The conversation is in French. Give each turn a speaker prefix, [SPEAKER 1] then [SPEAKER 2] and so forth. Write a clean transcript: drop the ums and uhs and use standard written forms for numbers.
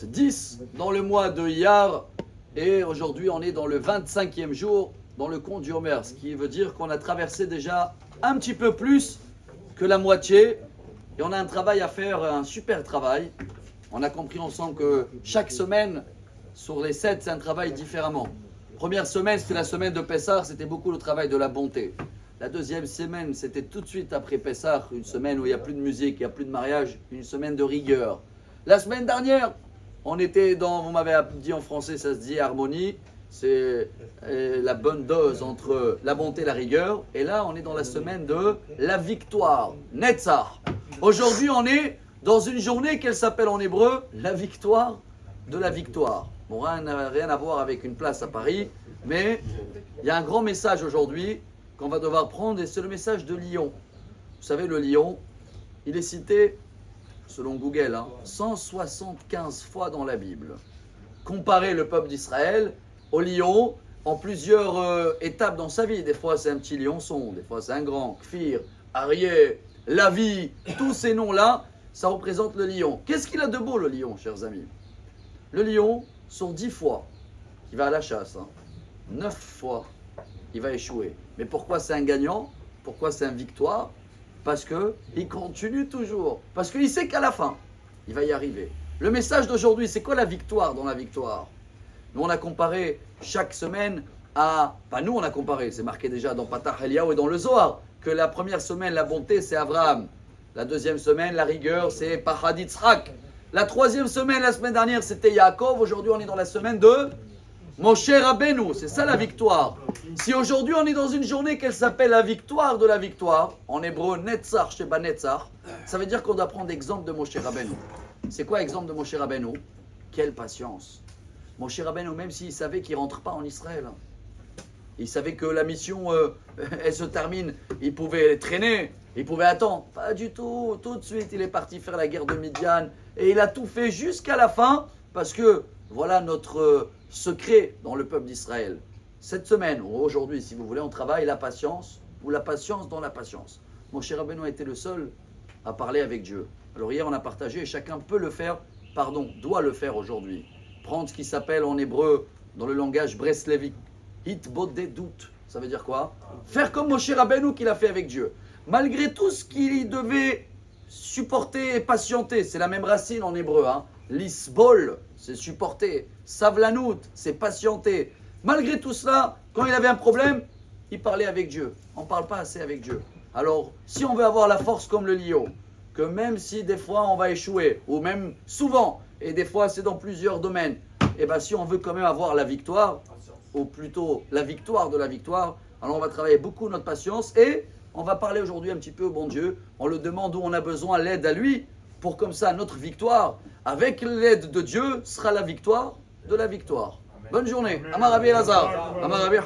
[SPEAKER 1] 10 dans le mois de Iyar et aujourd'hui on est dans le 25e jour dans le compte du Homer, ce qui veut dire qu'on a traversé déjà un petit peu plus que la moitié et on a un travail à faire, un super travail. On a compris ensemble que chaque semaine sur les 7 c'est un travail différemment. Première semaine c'était la semaine de Pessah, c'était beaucoup le travail de la bonté. La deuxième semaine, c'était tout de suite après Pessah, une semaine où il n'y a plus de musique, il n'y a plus de mariage, une semaine de rigueur. La semaine dernière, on était dans, vous m'avez dit en français, ça se dit harmonie, c'est la bonne dose entre la bonté et la rigueur. Et là, on est dans la semaine de la victoire, Netzach. Aujourd'hui, on est dans une journée qu'elle s'appelle en hébreu la victoire de la victoire. Bon, rien à voir avec une place à Paris, mais il y a un grand message aujourd'hui qu'on va devoir prendre, et c'est le message de Lyon. Vous savez, le lion, il est cité, selon Google, 175 fois dans la Bible. Comparez le peuple d'Israël au lion en plusieurs étapes dans sa vie. Des fois, c'est un petit lionçon, des fois, c'est un grand, Kfir, Arié, Lavi, tous ces noms-là, ça représente le lion. Qu'est-ce qu'il a de beau, le lion, chers amis? Le lion, sur 10 fois, il va à la chasse, 9 fois, il va échouer. Mais pourquoi c'est un gagnant? Pourquoi c'est une victoire? Parce qu'il continue toujours. Parce qu'il sait qu'à la fin, il va y arriver. Le message d'aujourd'hui, c'est quoi la victoire dans la victoire? Nous, on a comparé chaque semaine à... Pas nous, on a comparé, c'est marqué déjà dans Patah Eliyahu et dans le Zohar, que la première semaine, la bonté, c'est Abraham. La deuxième semaine, la rigueur, c'est Pachad Yitzhak. La troisième semaine, la semaine dernière, c'était Yaakov. Aujourd'hui, on est dans la semaine de... Moshe Rabbeinu, c'est ça la victoire. Si aujourd'hui on est dans une journée qu'elle s'appelle la victoire de la victoire, en hébreu Netzach Sheba Netzach, ça veut dire qu'on doit prendre l'exemple de Moshe Rabbeinu. C'est quoi l'exemple de Moshe Rabbeinu? Quelle patience. Moshe Rabbeinu, même s'il savait qu'il ne rentre pas en Israël, il savait que la mission, elle se termine, il pouvait traîner, il pouvait attendre. Pas du tout, tout de suite il est parti faire la guerre de Midian et il a tout fait jusqu'à la fin parce que voilà notre secret dans le peuple d'Israël. Cette semaine, ou aujourd'hui, si vous voulez, on travaille la patience, ou la patience dans la patience. Moshe Rabbeinu a été le seul à parler avec Dieu. Alors hier, on a partagé, et chacun peut le faire, doit le faire aujourd'hui. Prendre ce qui s'appelle en hébreu, dans le langage breslevique, hitbodedut. Ça veut dire quoi? Faire comme Moshe Rabbeinu qu'il a fait avec Dieu. Malgré tout ce qu'il devait supporter et patienter, c'est la même racine en hébreu, Lisbol, c'est supporter. Savlanout, c'est patienter. Malgré tout cela, quand il avait un problème, il parlait avec Dieu. On ne parle pas assez avec Dieu. Alors, si on veut avoir la force comme le lion, que même si des fois on va échouer, ou même souvent, et des fois c'est dans plusieurs domaines, et bien si on veut quand même avoir la victoire, ou plutôt la victoire de la victoire, alors on va travailler beaucoup notre patience, et on va parler aujourd'hui un petit peu au bon Dieu. On le demande où on a besoin l'aide à lui, pour comme ça notre victoire, avec l'aide de Dieu, sera la victoire de la victoire. Bonne journée. Amar Rabbi Elazar. Amar Rabbi